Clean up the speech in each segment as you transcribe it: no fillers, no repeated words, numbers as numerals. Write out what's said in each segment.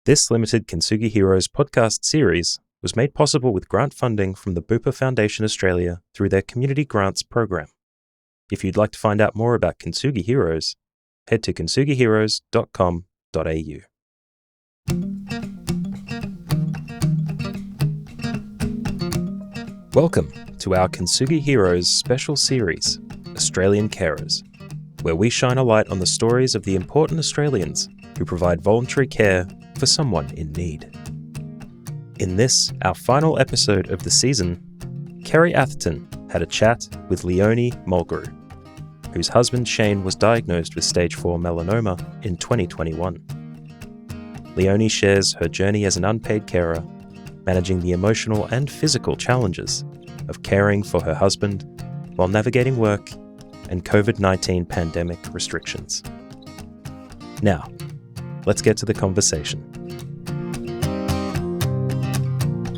This limited Kintsugi Heroes podcast series was made possible with grant funding from the Bupa Foundation Australia through their Community Grants program. If you'd like to find out more about Kintsugi Heroes, head to kintsugiheroes.com.au. Welcome to our Kintsugi Heroes special series, Australian Carers, where we shine a light on the stories of the important Australians who provide voluntary care for someone in need. In this, our final episode of the season, Kerry Atherton had a chat with Leonie Mulgrew, whose husband Shane was diagnosed with stage 4 melanoma in 2021. Leonie shares her journey as an unpaid carer, managing the emotional and physical challenges of caring for her husband while navigating work and COVID-19 pandemic restrictions. Now, let's get to the conversation.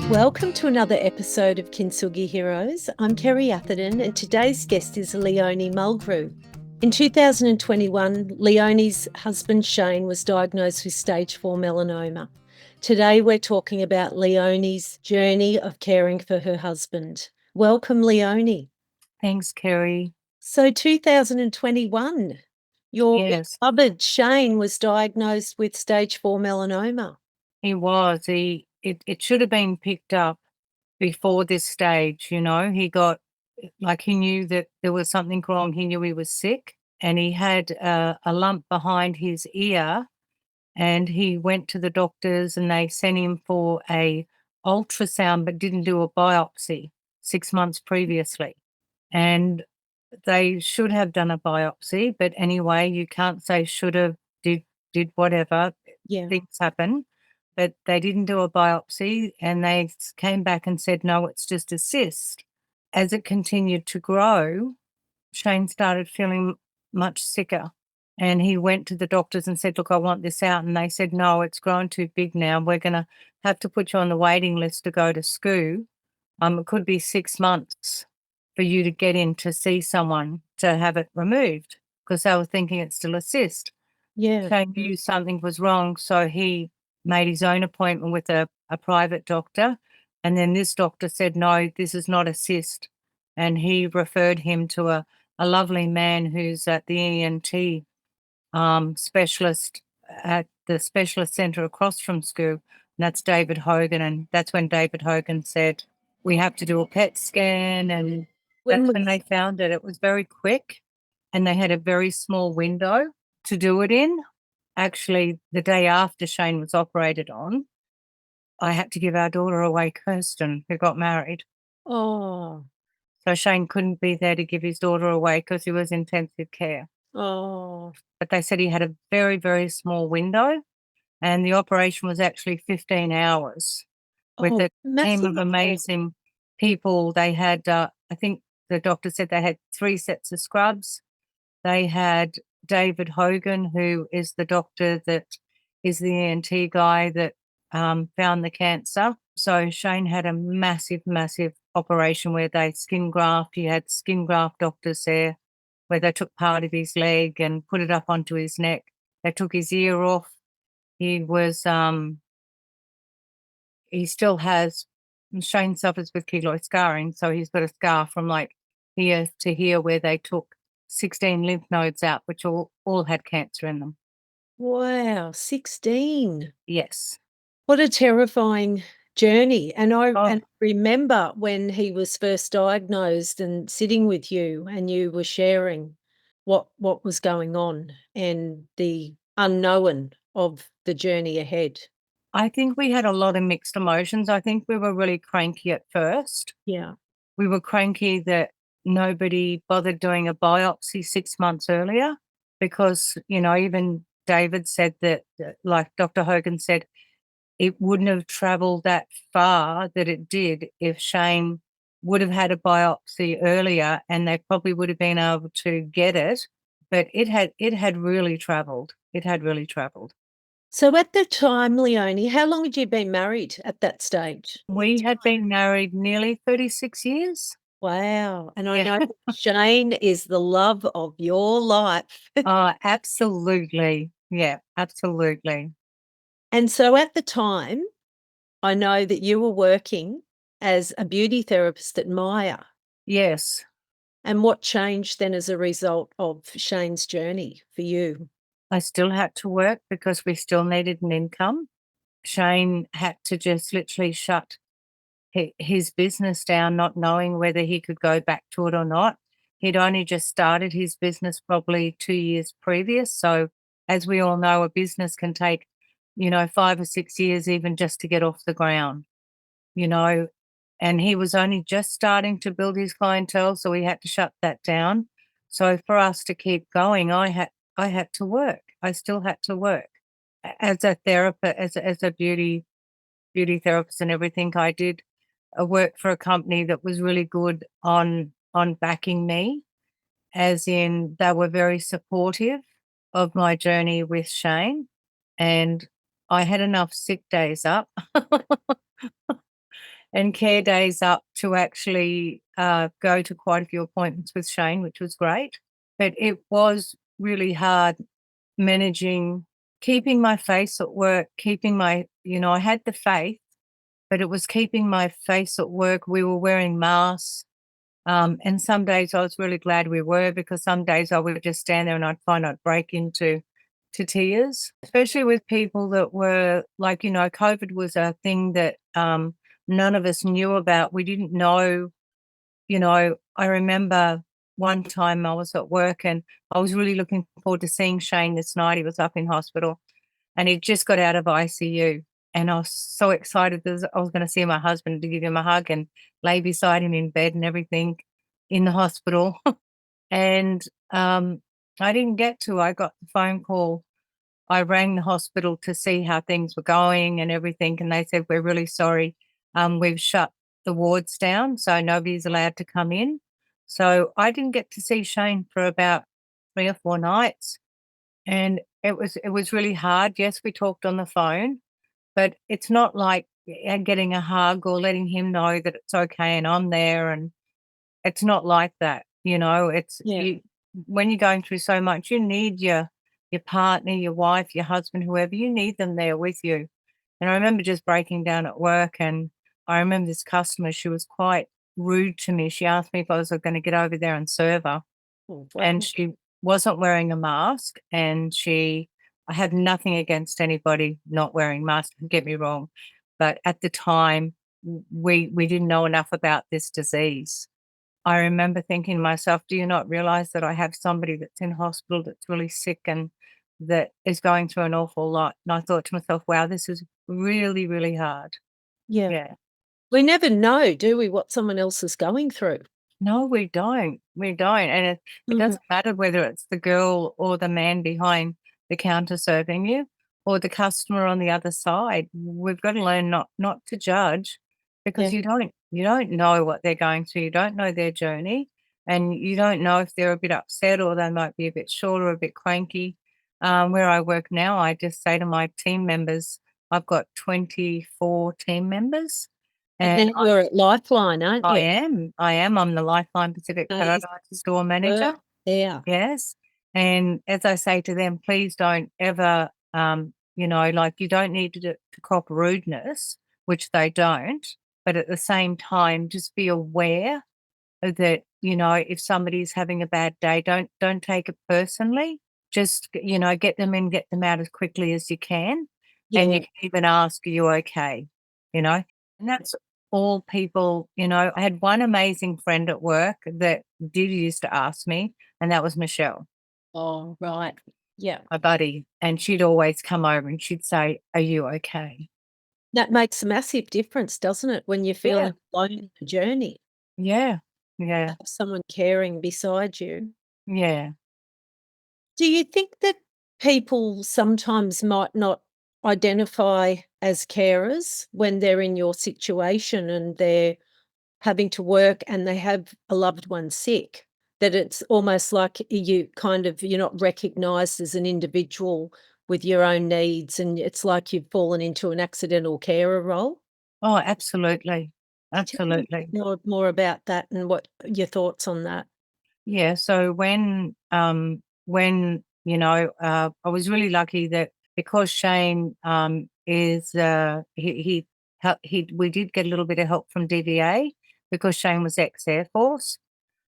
Welcome to another episode of Kintsugi Heroes. I'm Kerry Atherton and today's guest is Leonie Mulgrew. In 2021, Leonie's husband Shane was diagnosed with stage 4 melanoma. Today we're talking about Leonie's journey of caring for her husband. Welcome, Leonie. Thanks, Kerry. So 2021, your Yes, beloved Shane was diagnosed with stage 4 melanoma. he was. It should have been picked up before this stage, He knew that there was something wrong. He knew he was sick and he had a lump behind his ear, and he went to the doctors and they sent him for a ultrasound but didn't do a biopsy 6 months previously. And they should have done a biopsy, but anyway, you can't say should have, did whatever. Yeah. Things happen, but they didn't do a biopsy and they came back and said, no, it's just a cyst. As it continued to grow, Shane started feeling much sicker and he went to the doctors and said, look, I want this out. And they said, no, it's grown too big now. We're going to have to put you on the waiting list to go to SCU. It could be 6 months for you to get in to see someone to have it removed, because they were thinking it's still a cyst. Yeah. Shane knew something was wrong, so he made his own appointment with a private doctor, and then this doctor said, no, this is not a cyst, and he referred him to a lovely man who's at the ENT specialist at the specialist centre across from SCU, and that's David Hogan, and that's when David Hogan said, we have to do a PET scan, and that's when they found it. It was very quick, and they had a very small window to do it in. Actually, the day after Shane was operated on, I had to give our daughter away, Kirsten, who got married. Oh. So Shane couldn't be there to give his daughter away because he was intensive care. Oh. But they said he had a very, very small window, and the operation was actually 15 hours with a team of amazing people. They had, I think the doctor said they had 3 sets of scrubs. They had David Hogan, who is the doctor that is the ENT guy that found the cancer. So Shane had a massive, massive operation where they skin graft. He had skin graft doctors there where they took part of his leg and put it up onto his neck. They took his ear off. He was, he still has, Shane suffers with keloid scarring, so he's got a scar from like here to here where they took 16 lymph nodes out, which all had cancer in them. Wow, 16. Yes. What a terrifying journey. And I remember when he was first diagnosed and sitting with you and you were sharing what was going on and the unknown of the journey ahead. I think we had a lot of mixed emotions. I think we were really cranky at first. Yeah. We were cranky that nobody bothered doing a biopsy 6 months earlier because, even David said that, like Dr. Hogan said, it wouldn't have travelled that far that it did if Shane would have had a biopsy earlier, and they probably would have been able to get it. But it had really travelled. It had really travelled. So at the time, Leonie, how long had you been married at that stage? We had been married nearly 36 years. Wow. And I know Shane is the love of your life. Oh, absolutely. Yeah, absolutely. And so at the time, I know that you were working as a beauty therapist at Myer. Yes. And what changed then as a result of Shane's journey for you? I still had to work because we still needed an income. Shane had to just literally shut his business down, not knowing whether he could go back to it or not. He'd only just started his business probably 2 years previous. So as we all know, a business can take, 5 or 6 years even just to get off the ground, you know, and he was only just starting to build his clientele, so we had to shut that down. So for us to keep going, I had to work. I still had to work as a therapist, as a beauty therapist and everything. I did work for a company that was really good on backing me, as in they were very supportive of my journey with Shane, and I had enough sick days up and care days up to actually go to quite a few appointments with Shane, which was great. But it was really hard managing, keeping my face at work, keeping my, I had the faith, but it was keeping my face at work. We were wearing masks. And some days I was really glad we were, because some days I would just stand there and I'd find I'd break into tears, especially with people that were like, COVID was a thing that none of us knew about. We didn't know, I remember one time I was at work and I was really looking forward to seeing Shane this night. He was up in hospital and he just got out of ICU. And I was so excited because I was going to see my husband to give him a hug and lay beside him in bed and everything in the hospital. And I didn't get to. I got the phone call. I rang the hospital to see how things were going and everything. And they said, "We're really sorry. We've shut the wards down, so nobody's allowed to come in." So I didn't get to see Shane for about 3 or 4 nights. And it was really hard. Yes, we talked on the phone, but it's not like getting a hug or letting him know that it's okay and I'm there, and it's not like that, it's Yeah. when you're going through so much, you need your partner, your wife, your husband, whoever, you need them there with you. And I remember just breaking down at work, and I remember this customer, she was quite rude to me. She asked me if I was gonna get over there and serve her. Oh, And wow. she wasn't wearing a mask, and I had nothing against anybody not wearing masks, don't get me wrong, but at the time, we didn't know enough about this disease. I remember thinking to myself, "Do you not realize that I have somebody that's in hospital that's really sick and that is going through an awful lot?" And I thought to myself, "Wow, this is really, really hard." Yeah. Yeah. We never know, do we, what someone else is going through? No, we don't. We don't. And it Mhm. doesn't matter whether it's the girl or the man behind the counter serving you or the customer on the other side. We've got to learn not to judge, because Yeah. you don't know what they're going through. You don't know their journey, and you don't know if they're a bit upset or they might be a bit short or a bit cranky. Where I work now, I just say to my team members, I've got 24 team members, And and now you're at Lifeline, aren't I you? am. I am. I'm the Lifeline Pacific Amazing Paradise store work manager. there. Yes. And as I say to them, please don't ever, like, you don't need to cop rudeness, which they don't. But at the same time, just be aware that, if somebody's having a bad day, don't take it personally. Just, get them in, get them out as quickly as you can. And you Yeah. can even ask, "Are you okay?" You know, and that's all people, I had one amazing friend at work that did used to ask me, and that was Michelle, Oh, right. Yeah. my buddy. And she'd always come over and she'd say, "Are you okay?" That makes a massive difference, doesn't it, when you're Yeah. feeling alone in the journey, Yeah. Yeah. have someone caring beside you. Yeah. Do you think that people sometimes might not identify as carers when they're in your situation and they're having to work and they have a loved one sick? That it's almost like you're not recognised as an individual with your own needs, and it's like you've fallen into an accidental carer role? Oh, absolutely. Tell me a bit Absolutely. more about that and what your thoughts on that. Yeah. So when I was really lucky that because Shane is we did get a little bit of help from DVA because Shane was ex-Air Force.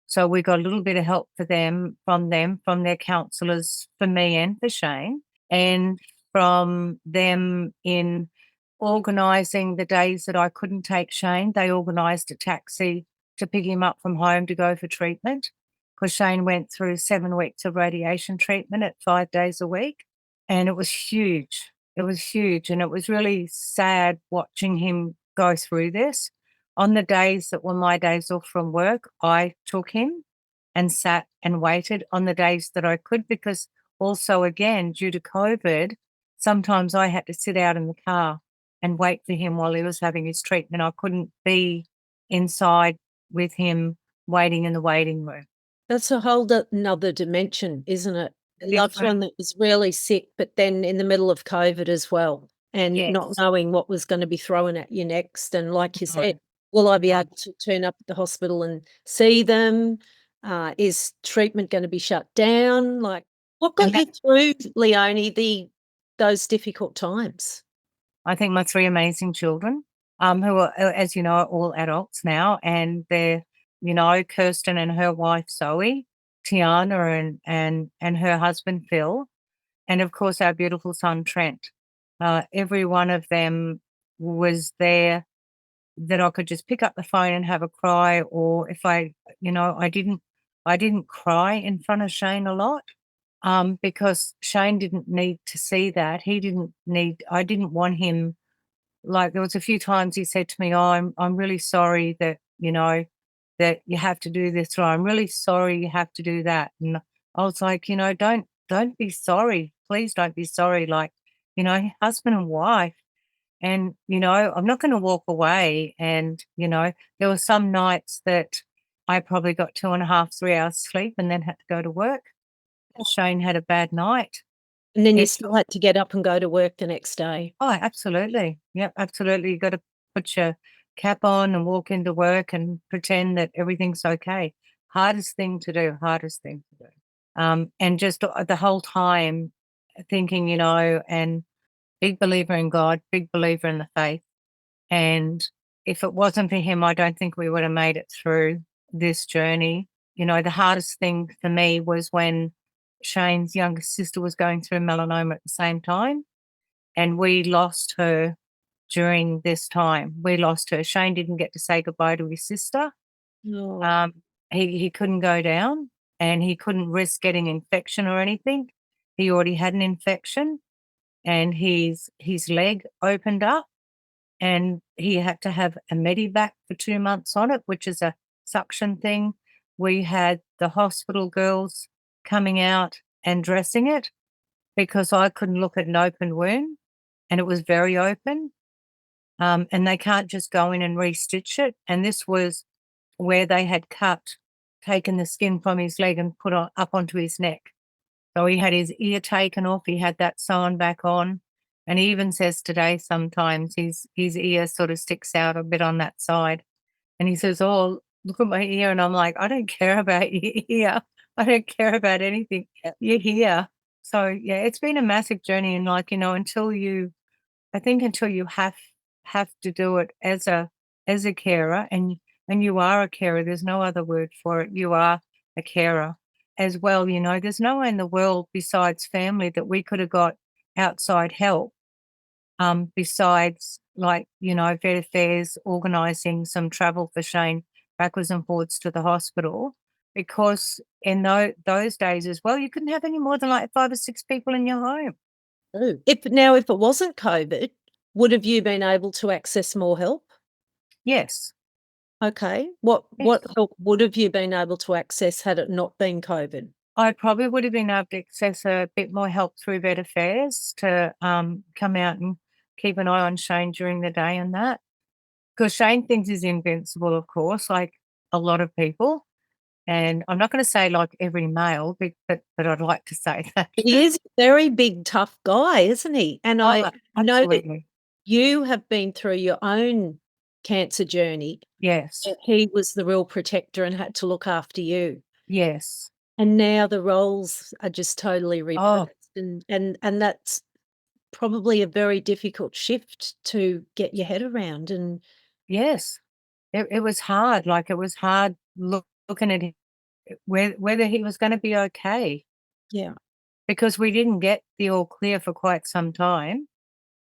So we got a little bit of help from their counsellors, for me and for Shane, and from them in organising the days that I couldn't take Shane. They organised a taxi to pick him up from home to go for treatment, because Shane went through 7 weeks of radiation treatment at 5 days a week, and it was huge. It was huge, and it was really sad watching him go through this. On the days that were my days off from work, I took him and sat and waited on the days that I could, because also, again, due to COVID, sometimes I had to sit out in the car and wait for him while he was having his treatment. I couldn't be inside with him waiting in the waiting room. That's a whole another dimension, isn't it? A loved Different. one that was really sick, but then in the middle of COVID as well, and not Yes. knowing what was going to be thrown at you next. And like you No. said, will I be able to turn up at the hospital and see them? Is treatment going to be shut down? Like, what got And you through, Leonie, those difficult times? I think my 3 amazing children, who are, as you know, are all adults now, and they're, Kirsten and her wife Zoe, Tiana and her husband Phil, and of course our beautiful son Trent. Every one of them was there that I could just pick up the phone and have a cry, or if I didn't cry in front of Shane a lot, because Shane didn't need to see that. I didn't want him. Like, there was a few times he said to me, "Oh, I'm really sorry that, that you have to do this," or "I'm really sorry you have to do that." And I was like, don't be sorry. Please don't be sorry. Like, husband and wife. And, I'm not going to walk away. And, there were some nights that I probably got 2.5, 3 hours sleep and then had to go to work. Shane had a bad night. And then you It's- still had to get up and go to work the next day. Oh, absolutely. Yep, absolutely. You got to put your cap on and walk into work and pretend that everything's okay. Hardest thing to do. And just the whole time thinking, and big believer in God, big believer in the faith. And if it wasn't for him, I don't think we would have made it through this journey. The hardest thing for me was when Shane's younger sister was going through melanoma at the same time, and we lost her during this time. We lost her. Shane didn't get to say goodbye to his sister. Oh. He couldn't go down, and he couldn't risk getting infection or anything. He already had an infection, and his leg opened up, and he had to have a Medivac for 2 months on it, which is a suction thing. We had the hospital girls coming out and dressing it, because I couldn't look at an open wound, and it was very open. And they can't just go in and restitch it. And this was where they had taken the skin from his leg and put up onto his neck. So he had his ear taken off. He had that sewn back on. And he even says today sometimes his ear sort of sticks out a bit on that side. And he says, "Oh, look at my ear." And I'm like, "I don't care about your ear. I don't care about anything. You're here." So, yeah, it's been a massive journey. And until you have to do it as a carer, and you are a carer. There's no other word for it. You are a carer as well. There's no way in the world besides family that we could have got outside help, besides Vet Affairs organising some travel for Shane backwards and forwards to the hospital, because in those days as well, you couldn't have any more than like 5 or 6 people in your home. If it wasn't COVID, would have you been able to access more help? Yes. Okay. What Yes. help would have you been able to access had it not been COVID? I probably would have been able to access a bit more help through Vet Affairs to come out and keep an eye on Shane during the day and that. Because Shane thinks he's invincible, of course, like a lot of people. And I'm not going to say like every male, but I'd like to say that. He is a very big, tough guy, isn't he? And I know that Absolutely. you have been through your own cancer journey. Yes. He was the real protector and had to look after you. Yes. And now the roles are just totally Oh. reversed. And that's probably a very difficult shift to get your head around. And Yes. It was hard, like, it was hard looking at him, whether he was gonna be okay, yeah, because we didn't get the all clear for quite some time,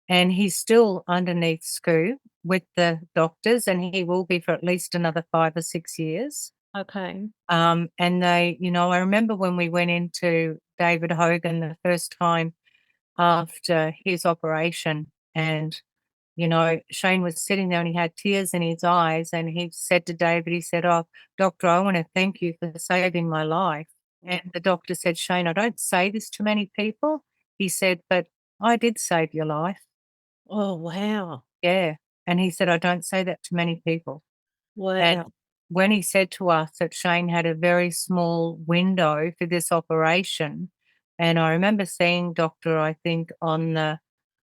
and he's still underneath SCOO with the doctors, and he will be for at least another 5 or 6 years. okay. And they, I remember when we went into David Hogan the first time after his operation, and Shane was sitting there and he had tears in his eyes, and he said to David, he said, "Oh, doctor, I want to thank you for saving my life." And the doctor said, "Shane, I don't say this to many people." He said, "But I did save your life." Oh, wow. Yeah. And he said, "I don't say that to many people." And Wow. when he said to us that Shane had a very small window for this operation, and I remember seeing doctor, I think, on the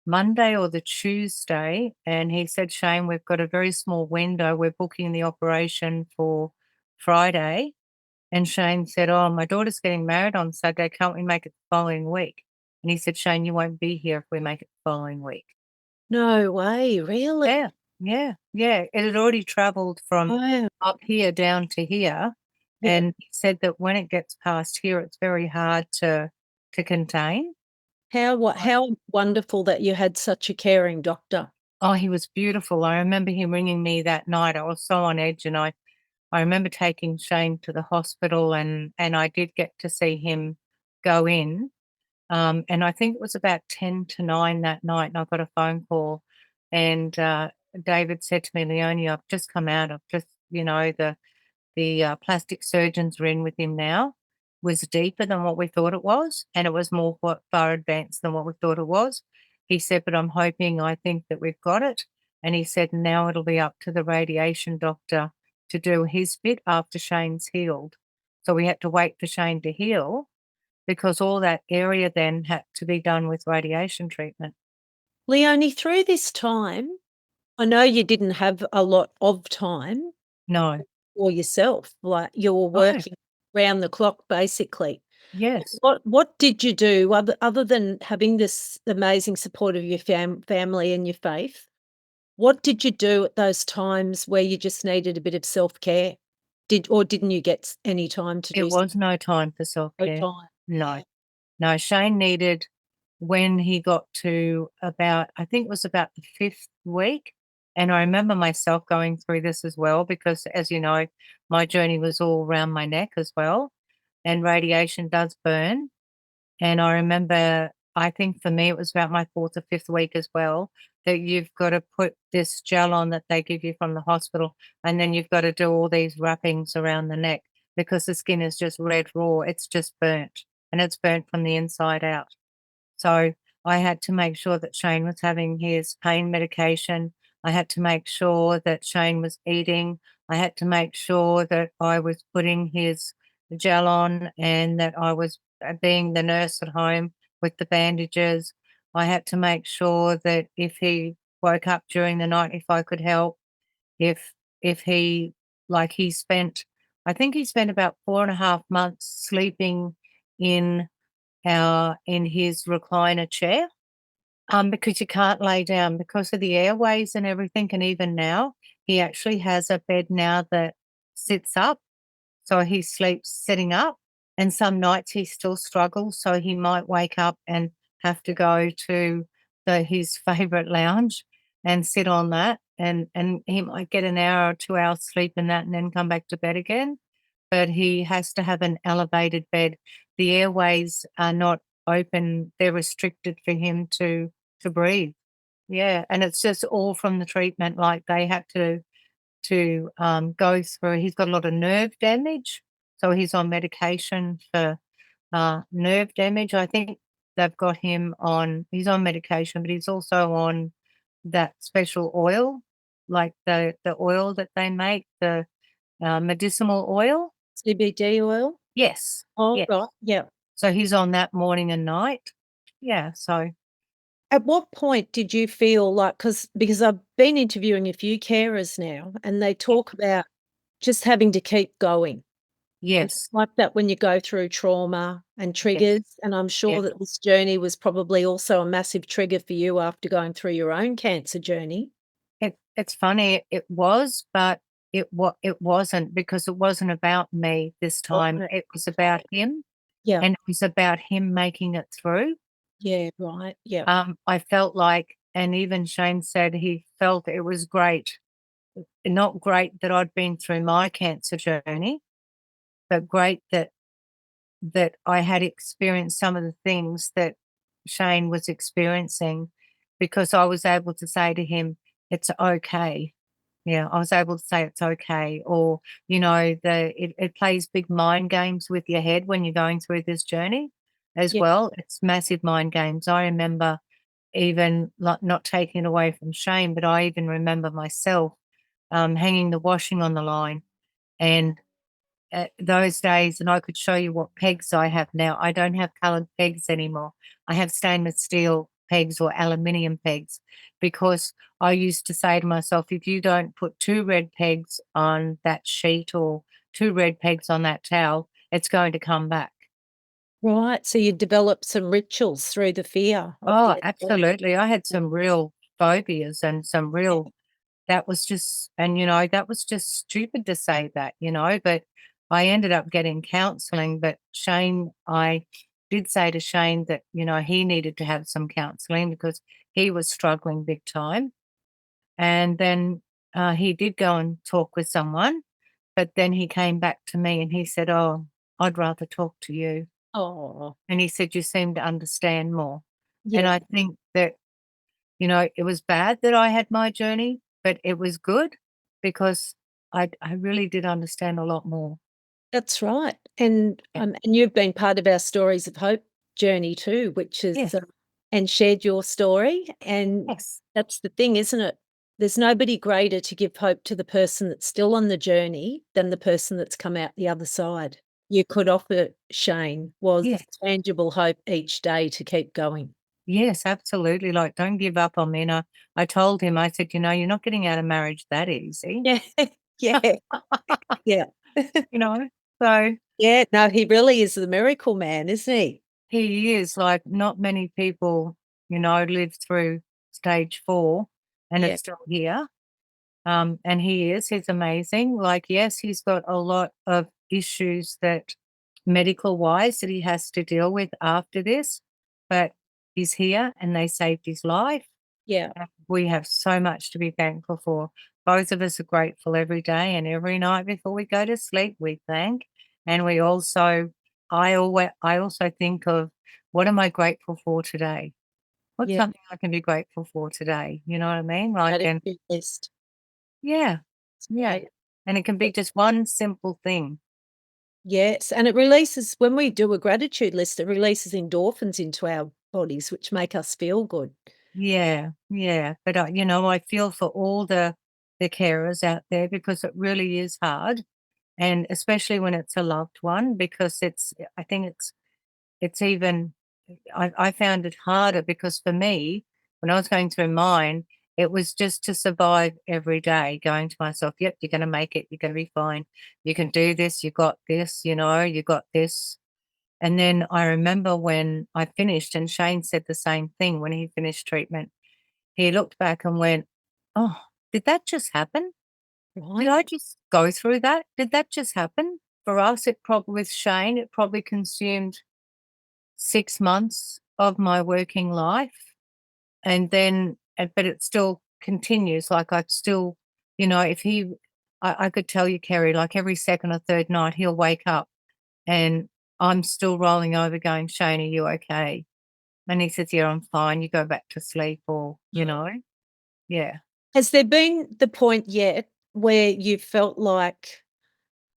Monday or the Tuesday, and he said, "Shane, we've got a very small window. We're booking the operation for Friday." And Shane said, "Oh, my daughter's getting married on Saturday. Can't we make it the following week?" And he said, "Shane, you won't be here if we make it the following week." No way, really? Yeah, yeah, yeah. It had already traveled from Wow. up here down to here. Yeah. And he said that when it gets past here, it's very hard to contain. How wonderful that you had such a caring doctor. Oh, he was beautiful. I remember him ringing me that night. I was so on edge, and I remember taking Shane to the hospital, and I did get to see him go in. And I think it was about 10 to 9 that night, and I got a phone call, and David said to me, "Leonie, I've just come out. I've just, the plastic surgeons are in with him now." Was deeper than what we thought it was, and it was more far advanced than what we thought it was. He said, "But I'm hoping, I think that we've got it." And he said, "Now it'll be up to the radiation doctor to do his bit after Shane's healed." So we had to wait for Shane to heal, because all that area then had to be done with radiation treatment. Leonie, through this time, I know you didn't have a lot of time No. for yourself, like, you were No. working round the clock, basically. Yes. What did you do other than having this amazing support of your family and your faith? What did you do at those times where you just needed a bit of self-care? Didn't you get any time to It do was no time for no self-care. time? No. No, Shane needed, when he got to about, I think it was about the 5th week, and I remember myself going through this as well, because, as you know, my journey was all around my neck as well, and radiation does burn. And I remember, I think for me, it was about my 4th or 5th week as well, that you've got to put this gel on that they give you from the hospital, and then you've got to do all these wrappings around the neck, because the skin is just red raw. It's just burnt, and it's burnt from the inside out. So I had to make sure that Shane was having his pain medication. I had to make sure that Shane was eating. I had to make sure that I was putting his gel on, and that I was being the nurse at home with the bandages. I had to make sure that if he woke up during the night, if I could help, if he, like, he spent, I think he spent about 4.5 months sleeping in in his recliner chair, because you can't lay down because of the airways and everything. And even now, he actually has a bed now that sits up, so he sleeps sitting up. And some nights he still struggles, so he might wake up and have to go to his favorite lounge and sit on that, and he might get an hour or 2 hours sleep in that and then come back to bed again. But he has to have an elevated bed. The airways are not open, they're restricted for him to breathe. Yeah, and it's just all from the treatment. Like, they had to go through, he's got a lot of nerve damage, so he's on medication for nerve damage. I think they've got him on, he's on medication, but he's also on that special oil, like the oil that they make, the medicinal oil. CBD oil? Yes, Oh, yes. right, yeah. So he's on that morning and night. Yeah, so At what point did you feel like, because I've been interviewing a few carers now, and they talk about just having to keep going. Yes. Like that when you go through trauma and triggers, Yes. and I'm Yes. sure that this journey was probably also a massive trigger for you after going through your own cancer journey. It's funny, it was, but it wasn't, because it wasn't about me this time. Right. It was about him, Yeah. and it was about him making it through. Yeah, right. Yeah. I felt like, and even Shane said he felt it was great. Not great that I'd been through my cancer journey, but great that I had experienced some of the things that Shane was experiencing, because I was able to say to him, "It's okay." Yeah, I was able to say it's okay. Or, it plays big mind games with your head when you're going through this journey as Yeah. well. It's massive mind games. I remember, even like, not taking it away from Shane, but I even remember myself hanging the washing on the line, and those days, and I could show you what pegs I have now. I don't have coloured pegs anymore. I have stainless steel pegs or aluminium pegs, because I used to say to myself, if you don't put 2 red pegs on that sheet or 2 red pegs on that towel, it's going to come back. Right. So you developed some rituals through the fear of Oh, the absolutely. I had some real phobias and some real, that was just, and, that was just stupid to say that, but I ended up getting counseling. But I did say to Shane that, he needed to have some counseling because he was struggling big time. And then he did go and talk with someone, but then he came back to me and he said, "Oh, I'd rather talk to you." Oh, And he said, "You seem to understand more." And yeah. I think that, it was bad that I had my journey, but it was good because I really did understand a lot more. That's right. And Yeah. and you've been part of our Stories of Hope journey too, which is Yes. and shared your story. And Yes. that's the thing, isn't it? There's nobody greater to give hope to the person that's still on the journey than the person that's come out the other side. You could offer Shane was Yes. tangible hope each day to keep going. Yes, absolutely. Like, don't give up on me. And I told him, I said, "You're not getting out of marriage that easy." Yeah. Yeah. Yeah. You know? So Yeah. No, he really is the miracle man, isn't he? he is, like, not many people, live through stage 4 and Yeah. it's still here. And he's amazing. Like, yes, he's got a lot of issues that medical wise that he has to deal with after this, but he's here and they saved his life. Yeah. And we have so much to be thankful for. Both of us are grateful every day and every night before we go to sleep, we thank. And I also think of, what am I grateful for today? What's Yeah. something I can be grateful for today? You know what I mean? Like, That is and your list. yeah, yeah. Right. And it can be just one simple thing. Yes, and it releases when we do a gratitude list, it releases endorphins into our bodies, which make us feel good. Yeah, yeah. But I feel for all the carers out there, because it really is hard, and especially when it's a loved one, because I think it's even, I found it harder, because for me, when I was going through mine, it was just to survive every day, going to myself, "Yep, you're going to make it. You're going to be fine. You can do this. You got this. You got this." And then I remember when I finished, and Shane said the same thing when he finished treatment. He looked back and went, "Oh, did that just happen? Did Right? I just go through that? Did that just happen?" For us, with Shane, it probably consumed 6 months of my working life. And then, but it still continues. Like, I still, if I could tell you, Kerry, like every second or third night, he'll wake up and I'm still rolling over going, "Shane, are you okay?" And he says, "Yeah, I'm fine. You go back to sleep," or, yeah. Has there been the point yet where you felt like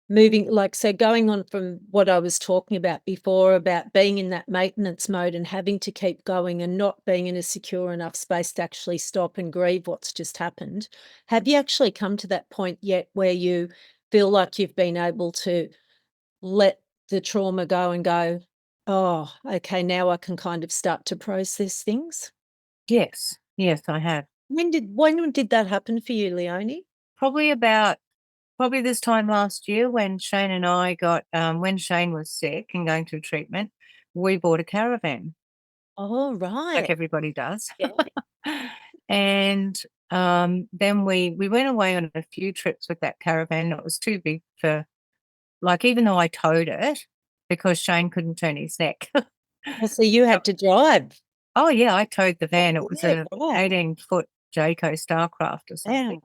moving like, so going on from what I was talking about before, about being in that maintenance mode and having to keep going and not being in a secure enough space to actually stop and grieve what's just happened. Have you actually come to that point yet where you feel like you've been able to let the trauma go and go, "Oh, okay, now I can kind of start to process things"? Yes. Yes, I have. When did that happen for you, Leonie? Probably about probably this time last year when Shane and I got, when Shane was sick and going through treatment, we bought a caravan Oh, like right. everybody does. Yeah. And then we went away on a few trips with that caravan. It was too big for, like, even though I towed it because Shane couldn't turn his neck. Oh, so you had to drive. Oh yeah, I towed the van. It was Yeah, a right. 18-foot Jayco Starcraft or something. Wow.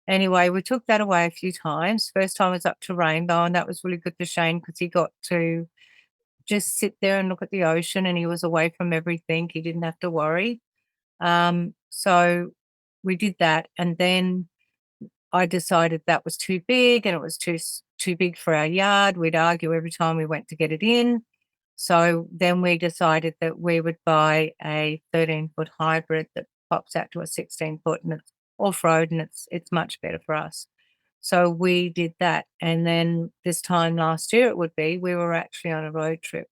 Anyway, we took that away a few times. First time was up to Rainbow, and that was really good for Shane because he got to just sit there and look at the ocean, and he was away from everything. He didn't have to worry. So we did that, and then I decided that was too big, and it was too big for our yard. We'd argue every time we went to get it in. So then we decided that we would buy a 13-foot hybrid that pops out to a 16-foot, and it's off-road, and it's much better for us. So we did that. And then this time last year we were actually on a road trip,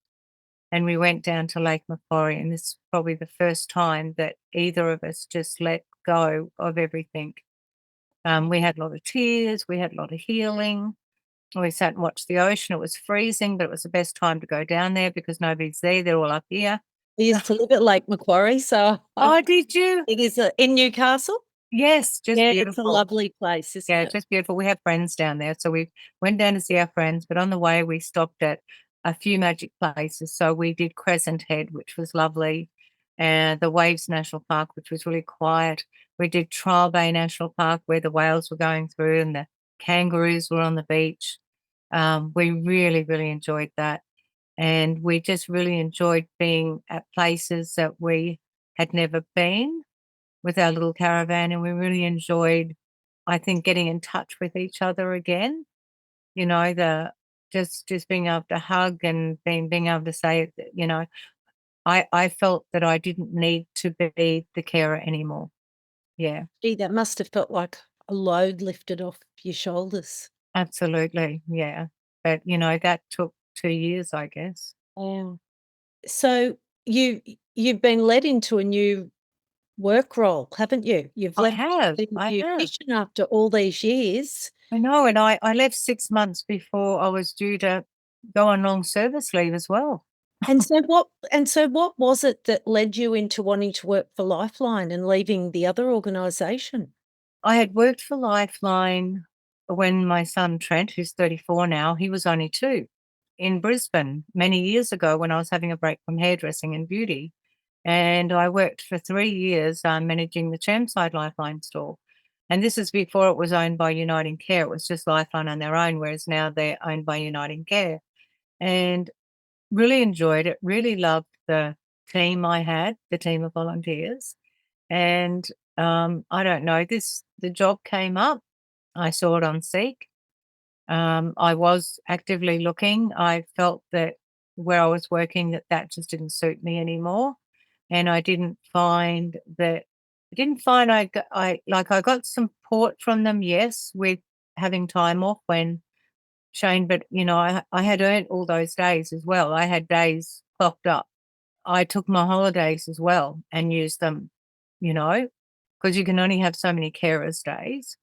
and we went down to Lake Macquarie, and this is probably the first time that either of us just let go of everything. We had a lot of tears, we had a lot of healing. We sat and watched the ocean. It was freezing, but it was the best time to go down there because nobody's there. They're all up here. I used to live at Lake Macquarie, so Oh, did you? it is in Newcastle. Yes, just Yeah, beautiful. it's a lovely place, isn't Yeah, it? just beautiful. We have friends down there. So we went down to see our friends, but on the way we stopped at a few magic places. So we did Crescent Head, which was lovely, and the Waves National Park, which was really quiet. We did Trial Bay National Park where the whales were going through and the kangaroos were on the beach. We really, really enjoyed that. And we just really enjoyed being at places that we had never been with our little caravan. And we really enjoyed, I think, getting in touch with each other again. You know, the just being able to hug and being able to say, you know, I felt that I didn't need to be the carer anymore. Yeah, Gee, that must have felt like a load lifted off your shoulders. absolutely. Yeah. But, you know, that took 2 years, I guess. Wow. So you've been led into a new work role, haven't you? You've I left have. being a I have. beautician after all these years. I know. And I left 6 months before I was due to go on long service leave as well. And so what was it that led you into wanting to work for Lifeline and leaving the other organisation? I had worked for Lifeline when my son Trent, who's 34 now, he was only 2, in Brisbane many years ago when I was having a break from hairdressing and beauty. And I worked for 3 years managing the Chermside Lifeline store. And this is before it was owned by Uniting Care. It was just Lifeline on their own, whereas now they're owned by Uniting Care. And really enjoyed it, really loved the team I had, the team of volunteers. And I don't know, the job came up. I saw it on Seek. I was actively looking. I felt that where I was working, that just didn't suit me anymore. And I didn't find I got support from them, yes, with having time off when Shane, but you know, I had earned all those days as well. I had days clocked up. I took my holidays as well and used them, you know, because you can only have so many carers days.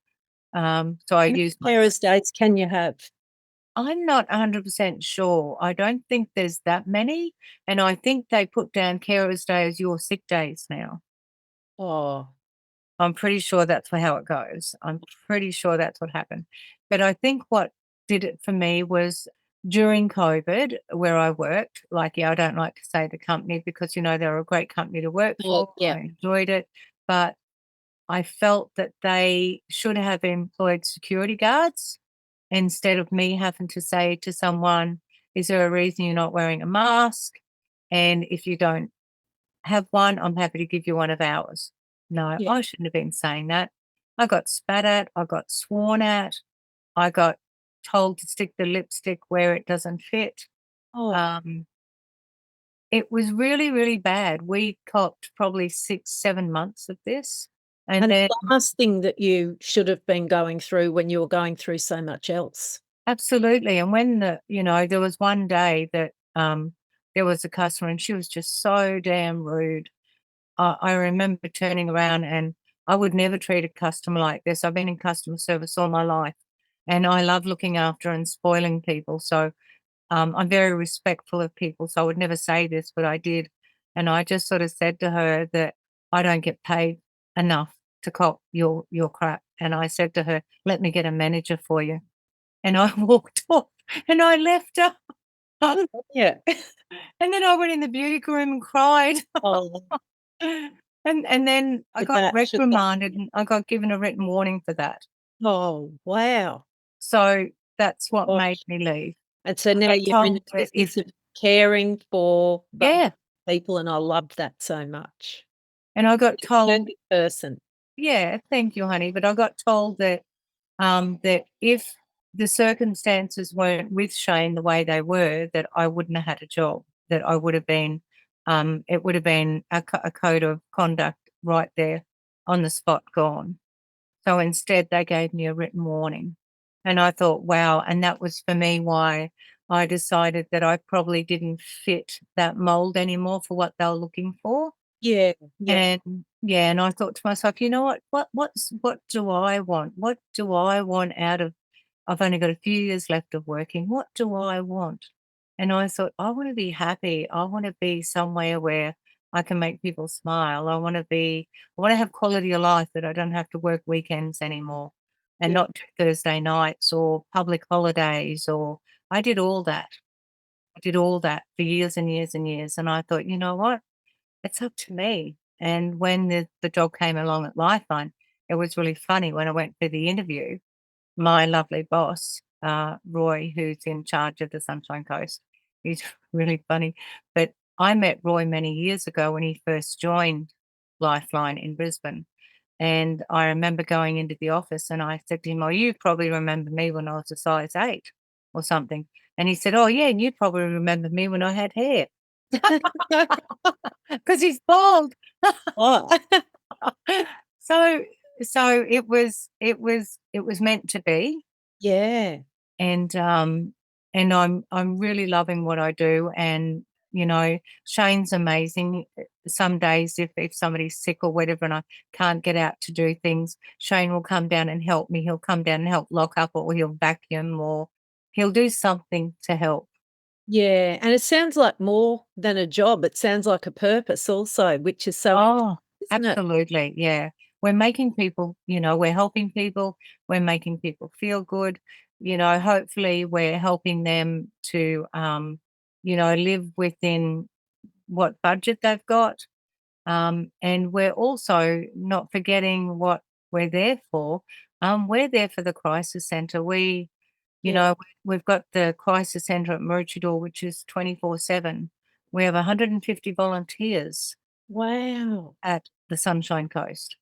So I How many used my, carers days can you have? I'm not 100% sure. I don't think there's that many. And I think they put down carers day as your sick days now. Oh, I'm pretty sure that's how it goes. I'm pretty sure that's what happened. But I think what did it for me was during COVID, where I worked, like, yeah, I don't like to say the company because, you know, they're a great company to work for. yeah. I enjoyed it. But I felt that they should have employed security guards instead of me having to say to someone, is there a reason you're not wearing a mask? And if you don't have one, I'm happy to give you one of ours. No, Yeah. I shouldn't have been saying that. I got spat at, I got sworn at, I got told to stick the lipstick where it doesn't fit. Oh, Um, it was really, really bad. We copped probably 6, 7 months of this. And and then the last thing that you should have been going through when you were going through so much else. absolutely. And when there was one day that there was a customer and she was just so damn rude. I remember turning around, and I would never treat a customer like this. I've been in customer service all my life. and I love looking after and spoiling people. So I'm very respectful of people. So I would never say this, but I did. And I just sort of said to her that I don't get paid enough to cop your crap. And I said to her, let me get a manager for you. And I walked off and I left her. Yeah. And then I went in the beauty room and cried. Oh, And then I should got that should that reprimanded and I got given a written warning for that. Oh, wow. So that's what made Gosh. me leave. And so I now got you're in the told that business if of caring for yeah, people, and I love that so much. and I got told Perfect person. yeah, thank you, honey, but I got told that that if the circumstances weren't with Shane the way they were, that I wouldn't have had a job, that I would have been, it would have been a code of conduct right there on the spot gone. So instead, they gave me a written warning. And I thought, wow. And that was for me why I decided that I probably didn't fit that mold anymore for what they were looking for. Yeah, yeah. And yeah, and I thought to myself, you know what do I want? What do I want out of I've only got a few years left of working. What do I want? And I thought, I want to be happy. I want to be somewhere where I can make people smile. I want to have quality of life that I don't have to work weekends anymore and Yeah. not do Thursday nights or public holidays or I did all that. I did all that for years and years and years. And I thought, you know what? It's up to me. And when the job came along at Lifeline, it was really funny when I went for the interview. My lovely boss, Roy, who's in charge of the Sunshine Coast, he's really funny. But I met Roy many years ago when he first joined Lifeline in Brisbane. And I remember going into the office and I said to him, oh, you probably remember me when I was a size 8 or something. And he said, oh, yeah, and you probably remember me when I had hair because he's bald. Oh. So it was meant to be. Yeah. And I'm really loving what I do. And Shane's amazing. Some days if somebody's sick or whatever and I can't get out to do things, Shane will come down and help me. He'll come down and help lock up or he'll vacuum or he'll do something to help. Yeah, and it sounds like more than a job. It sounds like a purpose also, which is so Oh, isn't it? absolutely. Yeah. We're making people, we're helping people, we're making people feel good. Hopefully we're helping them to live within what budget they've got. And we're also not forgetting what we're there for. We're there for the crisis centre. Yeah. We've got the crisis centre at Maroochydore, which is 24/7. We have 150 volunteers Wow. at the Sunshine Coast.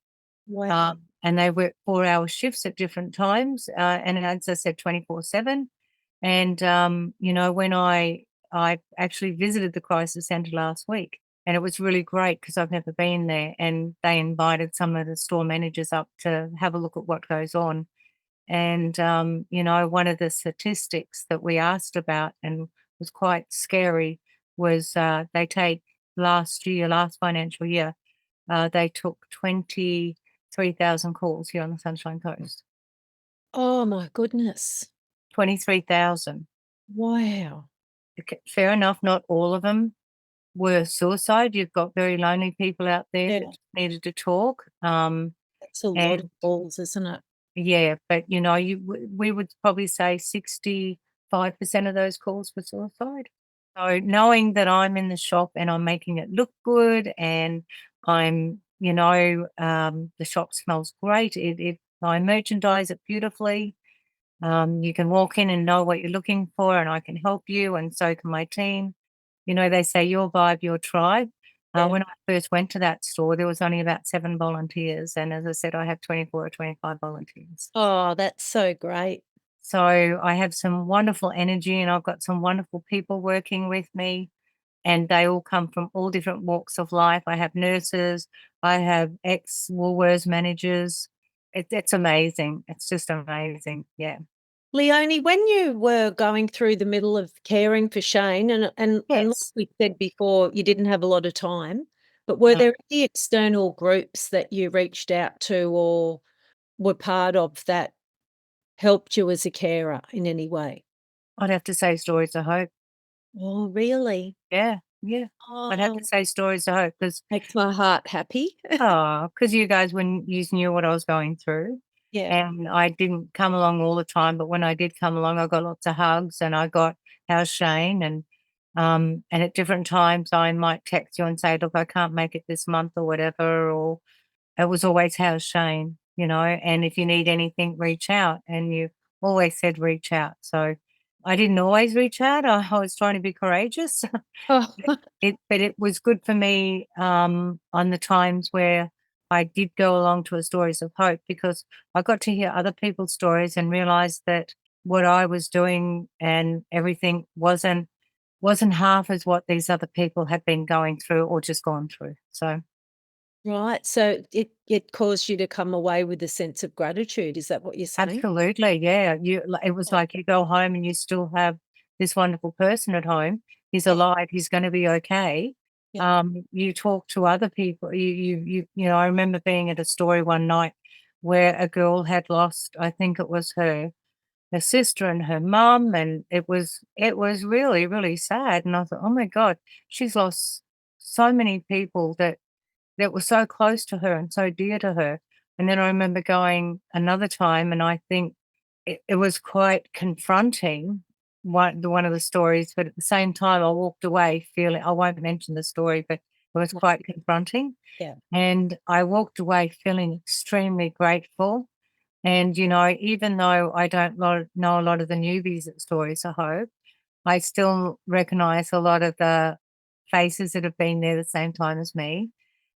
Wow. And they work 4-hour shifts at different times. And as I said, 24/7. And, when I actually visited the crisis centre last week, and it was really great because I've never been there. And they invited some of the store managers up to have a look at what goes on. And, one of the statistics that we asked about and was quite scary was they take last financial year, they took 23,000 calls here on the Sunshine Coast. Oh my goodness. 23,000. Wow. Okay, fair enough, not all of them were suicide. You've got very lonely people out there Yeah, that just needed to talk. that's a lot of And balls, isn't it? yeah, but we would probably say 65% of those calls were suicide. So knowing that I'm in the shop and I'm making it look good and I'm, the shop smells great. I merchandise it beautifully. You can walk in and know what you're looking for and I can help you and so can my team. They say your vibe, your tribe. Yeah. When I first went to that store, there was only about 7 volunteers. And as I said, I have 24 or 25 volunteers. Oh, that's so great. So I have some wonderful energy and I've got some wonderful people working with me and they all come from all different walks of life. I have nurses, I have ex-Woolworths managers. It's amazing. It's just amazing. Yeah. Leonie, when you were going through the middle of caring for Shane, and like Yes. we said before, you didn't have a lot of time, but were No. there any external groups that you reached out to or were part of that helped you as a carer in any way? I'd have to say stories of hope. Oh, really? Yeah, yeah. I'd have Oh, to say stories of hope because makes my heart happy. you guys, when yous knew what I was going through, Yeah. and I didn't come along all the time, but when I did come along, I got lots of hugs, and I got "How's Shane?" And at different times, I might text you and say, "Look, I can't make it this month," or whatever, or it was always "How's Shane?" And if you need anything, reach out, and you always said reach out. So I didn't always reach out. I was trying to be courageous. Oh, But it was good for me, on the times where I did go along to a Stories of Hope because I got to hear other people's stories and realized that what I was doing and everything wasn't half as what these other people had been going through or just gone through. So right. So it caused you to come away with a sense of gratitude. Is that what you're saying? absolutely, yeah. It was Oh, like you go home and you still have this wonderful person at home. He's yeah. alive. He's going to be okay. Yeah. You talk to other people. I remember being at a story one night where a girl had lost, I think it was her sister and her mum, and it was really, really sad. And I thought, oh my God, she's lost so many people that were so close to her and so dear to her. And then I remember going another time, and I think it was quite confronting, one of the stories, but at the same time, I walked away feeling, I won't mention the story, but it was No, quite confronting. yeah. And I walked away feeling extremely grateful. And, even though I don't know a lot of the newbies at Stories of Hope, I still recognize a lot of the faces that have been there the same time as me.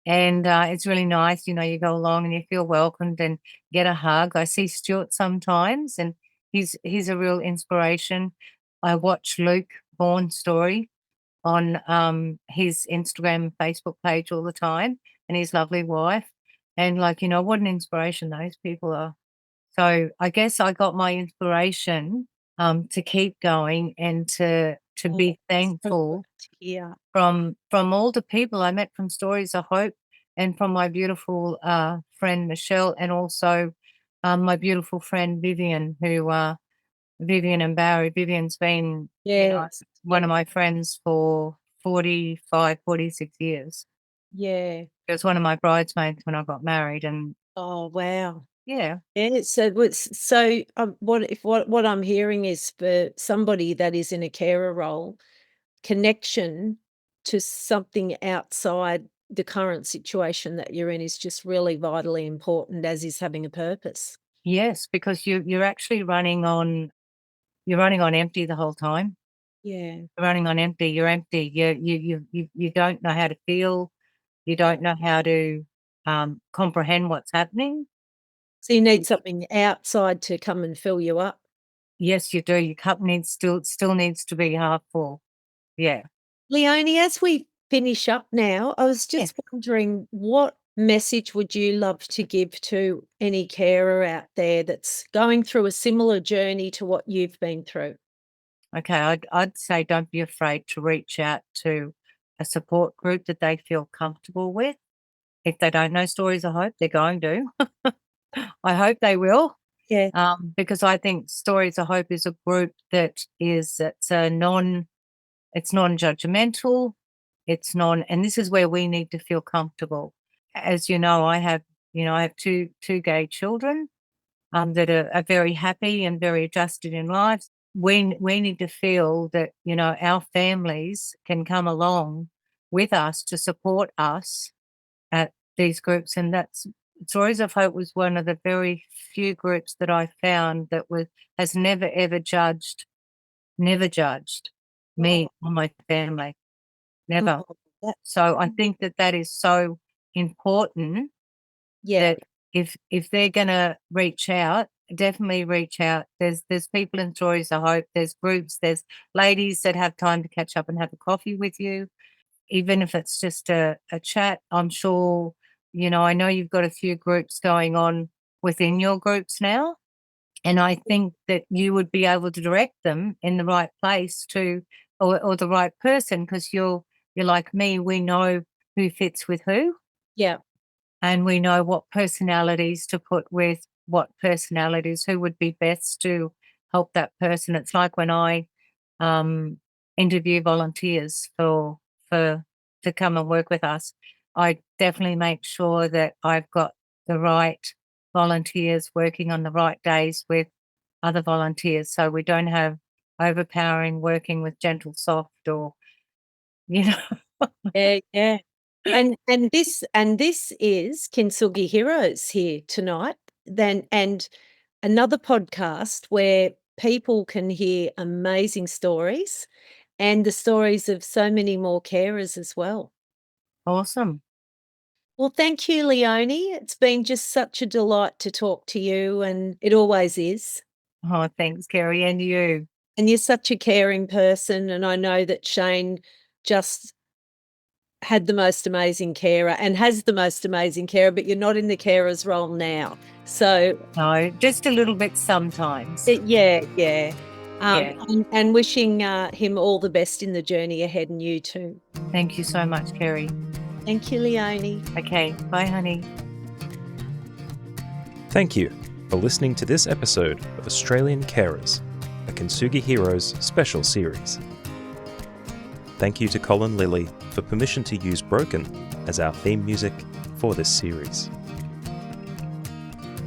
And, it's really nice, you go along and you feel welcomed and get a hug. I see Stuart sometimes, and he's a real inspiration. I watch Luke Vaughan's story on, his Instagram and Facebook page all the time, and his lovely wife, and, what an inspiration those people are. So, I guess I got my inspiration, to keep going and to Oh, be that's so thankful great to hear. from all the people I met from Stories of Hope and from my beautiful, friend Michelle, and also, my beautiful friend Vivian, Vivian and Barry. Vivian's been, Yes. one Yeah. of my friends for 45, 46 years. Yeah. She was one of my bridesmaids when I got married, and Oh, wow. yeah. Yeah, what I'm hearing is for somebody that is in a carer role, connection to something outside the current situation that you're in is just really vitally important, as is having a purpose. Yes, because you're actually running on empty the whole time. Yeah. You're running on empty, you're empty. You don't know how to feel, you don't know how to, comprehend what's happening. So you need something outside to come and fill you up. Yes, you do. Your cup still needs to be half full. Yeah. Leonie, as we finish up now, I was Yes. just wondering what message would you love to give to any carer out there that's going through a similar journey to what you've been through? Okay, I'd say don't be afraid to reach out to a support group that they feel comfortable with. If they don't know Stories of Hope, they're going to. I hope they will, Yeah. because I think Stories of Hope is a group it's non-judgmental, and this is where we need to feel comfortable. As you know, I have two gay children, that are very happy and very adjusted in life. We need to feel that, our families can come along with us to support us at these groups, and that's Stories of Hope was one of the very few groups that I found that has never, ever never judged me Oh, or my family, never. oh, that's So I think that is so important yeah, that if they're gonna reach out, definitely reach out. There's people in Stories of Hope, there's groups, there's ladies that have time to catch up and have a coffee with you, even if it's just a chat. I'm sure, I know you've got a few groups going on within your groups now, and I think that you would be able to direct them in the right place or the right person, because you're like me, we know who fits with who, yeah, and we know what personalities to put with what personalities, who would be best to help that person. It's like when I interview volunteers to come and work with us, I definitely make sure that I've got the right volunteers working on the right days with other volunteers, so we don't have overpowering working with gentle soft or, you know. Yeah, yeah. And this is Kintsugi Heroes here tonight. And another podcast where people can hear amazing stories and the stories of so many more carers as well. Awesome. Well, thank you, Leonie. It's been just such a delight to talk to you, and it always is. Oh, thanks, Kerry, and you. And you're such a caring person, and I know that Shane just had the most amazing carer and has the most amazing carer, but you're not in the carer's role now. So No, just a little bit sometimes. yeah. Yeah. And wishing him all the best in the journey ahead, and you too. Thank you so much, Kerry. Thank you, Leonie. Okay, bye, honey. Thank you for listening to this episode of Australian Carers, a Kintsugi Heroes special series. Thank you to Colin Lilly for permission to use Broken as our theme music for this series.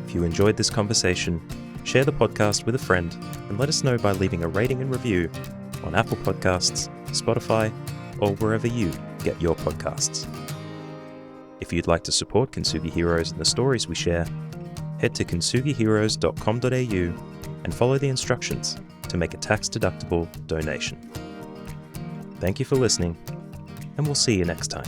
If you enjoyed this conversation, share the podcast with a friend and let us know by leaving a rating and review on Apple Podcasts, Spotify, or wherever you get your podcasts. If you'd like to support Kintsugi Heroes and the stories we share, head to kintsugiheroes.com.au and follow the instructions to make a tax-deductible donation. Thank you for listening, and we'll see you next time.